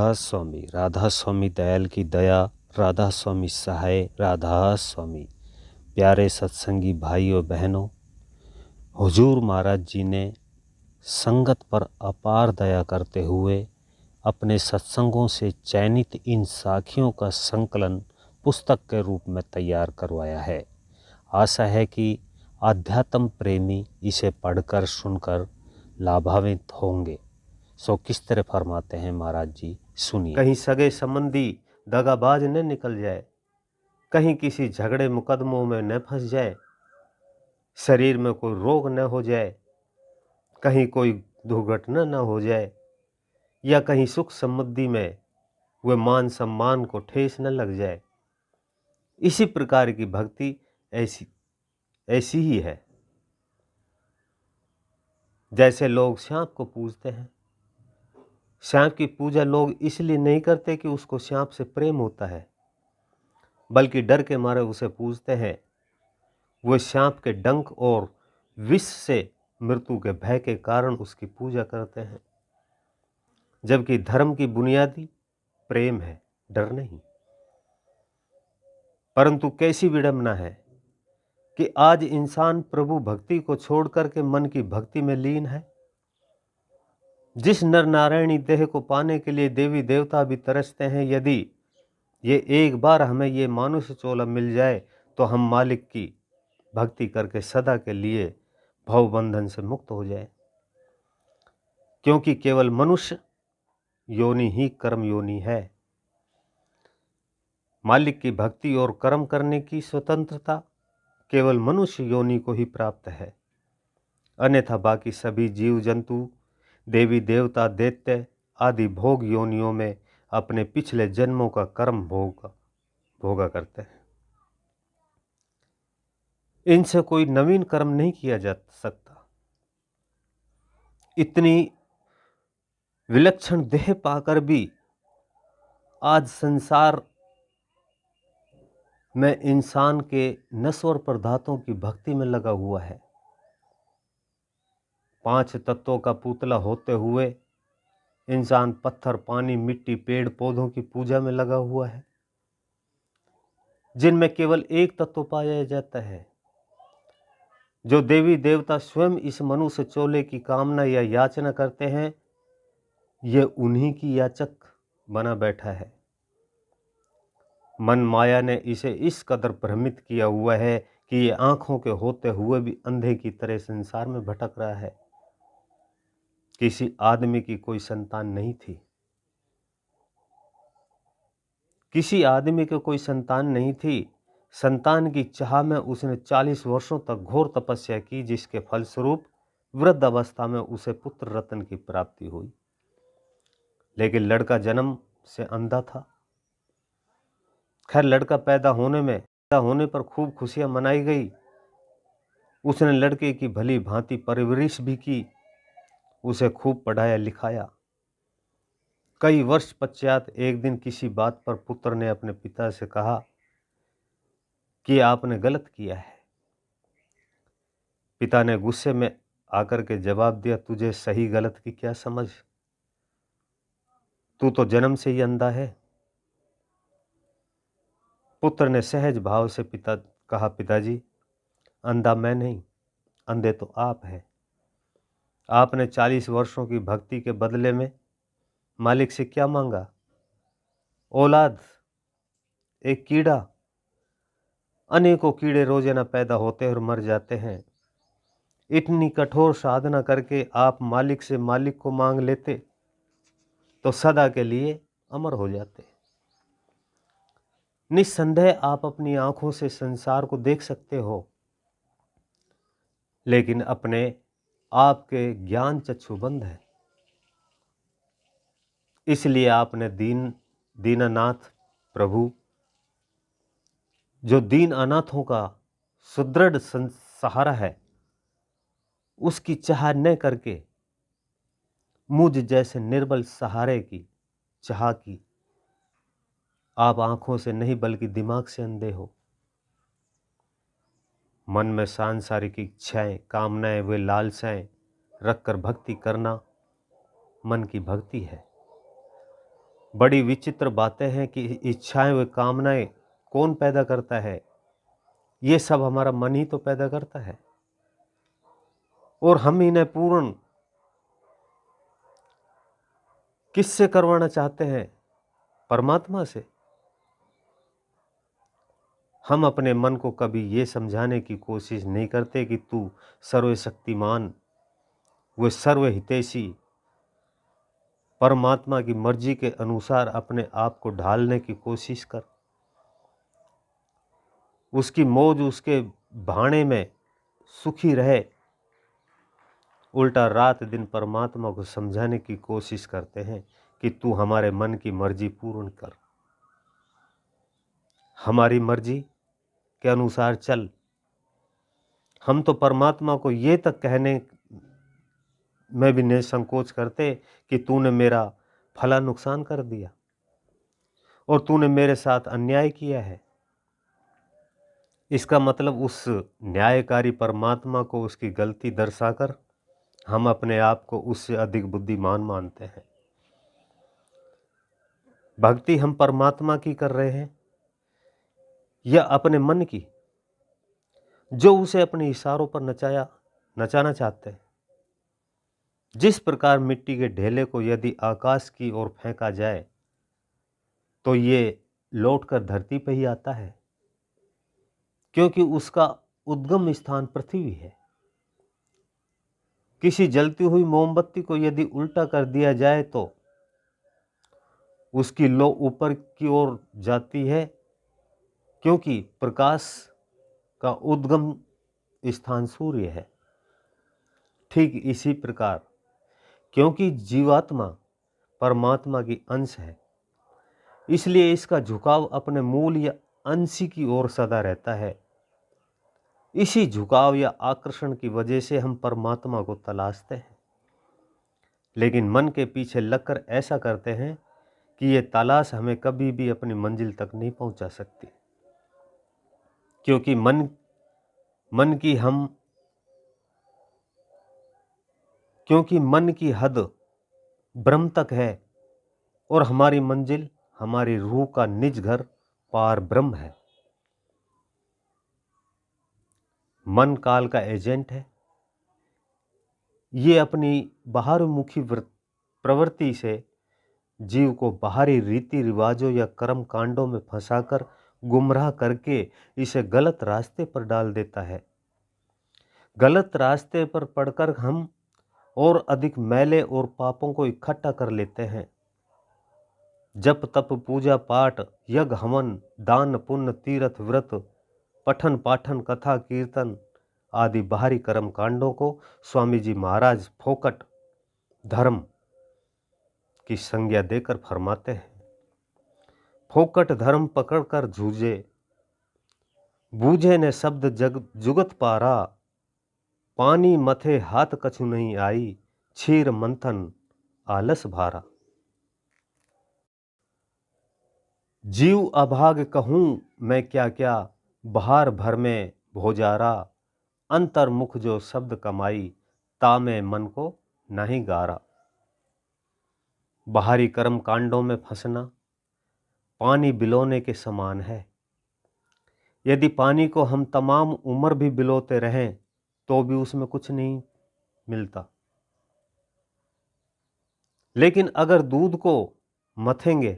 राधा स्वामी दयाल की दया, राधा स्वामी सहाय, राधा स्वामी। प्यारे सत्संगी भाइयों बहनों, हुजूर महाराज जी ने संगत पर अपार दया करते हुए अपने सत्संगों से चयनित इन साखियों का संकलन पुस्तक के रूप में तैयार करवाया है। आशा है कि आध्यात्म प्रेमी इसे पढ़कर सुनकर लाभान्वित होंगे। सो किस तरह फरमाते हैं महाराज जी, सुनिए। कहीं सगे संबंधी दगाबाज न निकल जाए, कहीं किसी झगड़े मुकदमों में न फंस जाए, शरीर में कोई रोग न हो जाए, कहीं कोई दुर्घटना न हो जाए, या कहीं सुख समृद्धि में वे मान सम्मान को ठेस न लग जाए। इसी प्रकार की भक्ति ऐसी ही है। जैसे लोग सांप को पूजते हैं, सांप की पूजा लोग इसलिए नहीं करते कि उसको सांप से प्रेम होता है, बल्कि डर के मारे उसे पूजते हैं। वे सांप के डंक और विष से मृत्यु के भय के कारण उसकी पूजा करते हैं, जबकि धर्म की बुनियादी प्रेम है, डर नहीं। परंतु कैसी विडंबना है कि आज इंसान प्रभु भक्ति को छोड़कर के मन की भक्ति में लीन है। जिस नर नारायणी देह को पाने के लिए देवी देवता भी तरसते हैं, यदि ये एक बार हमें ये मानुष चोला मिल जाए तो हम मालिक की भक्ति करके सदा के लिए भवबंधन से मुक्त हो जाए, क्योंकि केवल मनुष्य योनि ही कर्म योनि है। मालिक की भक्ति और कर्म करने की स्वतंत्रता केवल मनुष्य योनि को ही प्राप्त है, अन्यथा बाकी सभी जीव जंतु, देवी देवता, दैत्य आदि भोग योनियों में अपने पिछले जन्मों का कर्म भोगा करते हैं। इनसे कोई नवीन कर्म नहीं किया जा सकता। इतनी विलक्षण देह पाकर भी आज संसार में इंसान के नश्वर पदार्थों की भक्ति में लगा हुआ है। 5 तत्वों का पुतला होते हुए इंसान पत्थर, पानी, मिट्टी, पेड़ पौधों की पूजा में लगा हुआ है, जिनमें केवल एक तत्व पाया जाता है, जो देवी देवता स्वयं इस मनुष्य चोले की कामना या याचना करते हैं। यह उन्हीं की याचक बना बैठा है। मन माया ने इसे इस कदर भ्रमित किया हुआ है कि ये आंखों के होते हुए भी अंधे की तरह संसार में भटक रहा है। किसी आदमी की कोई संतान नहीं थी, किसी आदमी की कोई संतान नहीं थी। संतान की चाह में उसने 40 वर्षों तक घोर तपस्या की, जिसके फलस्वरूप वृद्ध अवस्था में उसे पुत्र रत्न की प्राप्ति हुई। लेकिन लड़का जन्म से अंधा था। खैर, लड़का पैदा होने पर खूब खुशियां मनाई गई। उसने लड़के की भली भांति परवरिश भी की, उसे खूब पढ़ाया लिखाया। कई वर्ष पश्चात एक दिन किसी बात पर पुत्र ने अपने पिता से कहा कि आपने गलत किया है। पिता ने गुस्से में आकर के जवाब दिया, तुझे सही गलत की क्या समझ, तू तो जन्म से ही अंधा है। पुत्र ने सहज भाव से कहा, पिताजी, अंधा मैं नहीं, अंधे तो आप हैं। आपने 40 वर्षों की भक्ति के बदले में मालिक से क्या मांगा? औलाद, एक कीड़ा। अनेकों कीड़े रोजाना पैदा होते हैं और मर जाते हैं। इतनी कठोर साधना करके आप मालिक से मालिक को मांग लेते तो सदा के लिए अमर हो जाते। निस्संदेह आप अपनी आंखों से संसार को देख सकते हो, लेकिन अपने आपके ज्ञान चक्षु बंद है। इसलिए आपने दीनानाथ प्रभु, जो दीन अनाथों का सुदृढ़ सहारा है, उसकी चाह न करके मुझ जैसे निर्बल सहारे की चाह की। आप आंखों से नहीं बल्कि दिमाग से अंधे हो। मन में सांसारिक इच्छाएं, कामनाएं व लालसाएं रखकर भक्ति करना मन की भक्ति है। बड़ी विचित्र बातें हैं कि इच्छाएं व कामनाएं कौन पैदा करता है? ये सब हमारा मन ही तो पैदा करता है, और हम इन्हें पूर्ण किससे करवाना चाहते हैं? परमात्मा से। हम अपने मन को कभी ये समझाने की कोशिश नहीं करते कि तू सर्वशक्तिमान व सर्वहितैषी परमात्मा की मर्जी के अनुसार अपने आप को ढालने की कोशिश कर। उसकी मौज उसके भाने में सुखी रहे। उल्टा रात दिन परमात्मा को समझाने की कोशिश करते हैं कि तू हमारे मन की मर्जी पूर्ण कर, हमारी मर्जी के अनुसार चल। हम तो परमात्मा को ये तक कहने में भी नहीं संकोच करते कि तूने मेरा फला नुकसान कर दिया और तूने मेरे साथ अन्याय किया है। इसका मतलब उस न्यायकारी परमात्मा को उसकी गलती दर्शाकर हम अपने आप को उससे अधिक बुद्धिमान मानते हैं। भक्ति हम परमात्मा की कर रहे हैं या अपने मन की, जो उसे अपने इशारों पर नचाना चाहते हैं। जिस प्रकार मिट्टी के ढेले को यदि आकाश की ओर फेंका जाए तो ये लौटकर धरती पर ही आता है, क्योंकि उसका उद्गम स्थान पृथ्वी है। किसी जलती हुई मोमबत्ती को यदि उल्टा कर दिया जाए तो उसकी लौ ऊपर की ओर जाती है, क्योंकि प्रकाश का उद्गम स्थान सूर्य है। ठीक इसी प्रकार क्योंकि जीवात्मा परमात्मा की अंश है, इसलिए इसका झुकाव अपने मूल या अंश की ओर सदा रहता है। इसी झुकाव या आकर्षण की वजह से हम परमात्मा को तलाशते हैं, लेकिन मन के पीछे लगकर ऐसा करते हैं कि ये तलाश हमें कभी भी अपनी मंजिल तक नहीं पहुंचा सकती, क्योंकि मन की हद ब्रह्म तक है और हमारी मंजिल हमारी रूह का निज घर पार ब्रह्म है। मन काल का एजेंट है। ये अपनी बाहरमुखी प्रवृत्ति से जीव को बाहरी रीति रिवाजों या कर्म कांडों में फंसाकर गुमराह करके इसे गलत रास्ते पर डाल देता है। गलत रास्ते पर पड़कर हम और अधिक मैले और पापों को इकट्ठा कर लेते हैं। जप तप पूजा पाठ यज्ञ हवन दान पुण्य तीर्थ व्रत पठन पाठन कथा कीर्तन आदि बाहरी कर्म कांडों को स्वामी जी महाराज फोकट धर्म की संज्ञा देकर फरमाते हैं। फोकट धर्म पकड़कर झूझे बूझे ने शब्द जुगत पारा, पानी मथे हाथ कछु नहीं आई, क्षीर मंथन आलस भारा। जीव अभाग कहूं मैं क्या क्या, बहार भर में भोजारा, अंतर्मुख जो शब्द कमाई, तामे मन को नहीं गारा। बाहरी कर्म कांडों में फंसना पानी बिलोने के समान है। यदि पानी को हम तमाम उम्र भी बिलोते रहें तो भी उसमें कुछ नहीं मिलता, लेकिन अगर दूध को मथेंगे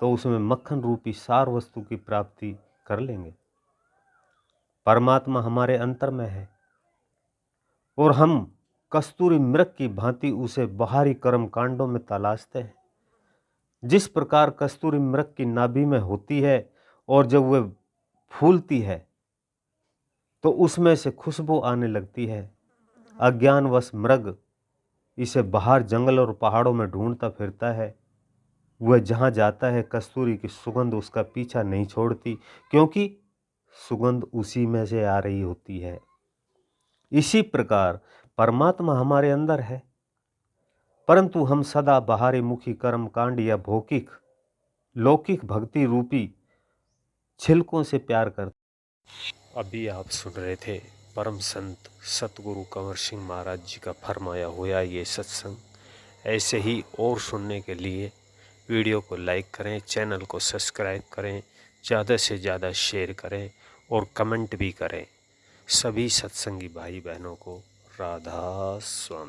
तो उसमें मक्खन रूपी सार वस्तु की प्राप्ति कर लेंगे। परमात्मा हमारे अंतर में है और हम कस्तूरी मृग की भांति उसे बाहरी कर्म कांडों में तलाशते हैं। जिस प्रकार कस्तूरी मृग की नाभि में होती है और जब वह फूलती है तो उसमें से खुशबू आने लगती है, अज्ञानवश मृग इसे बाहर जंगल और पहाड़ों में ढूंढता फिरता है। वह जहाँ जाता है कस्तूरी की सुगंध उसका पीछा नहीं छोड़ती, क्योंकि सुगंध उसी में से आ रही होती है। इसी प्रकार परमात्मा हमारे अंदर है, परंतु हम सदा बाहरी मुखी कर्म कांड या भौतिक लौकिक भक्ति रूपी छिलकों से प्यार करते। अभी आप सुन रहे थे परम संत सतगुरु कंवर सिंह महाराज जी का फरमाया हुआ ये सत्संग। ऐसे ही और सुनने के लिए वीडियो को लाइक करें, चैनल को सब्सक्राइब करें, ज़्यादा से ज़्यादा शेयर करें और कमेंट भी करें। सभी सत्संगी भाई बहनों को राधा स्वामी।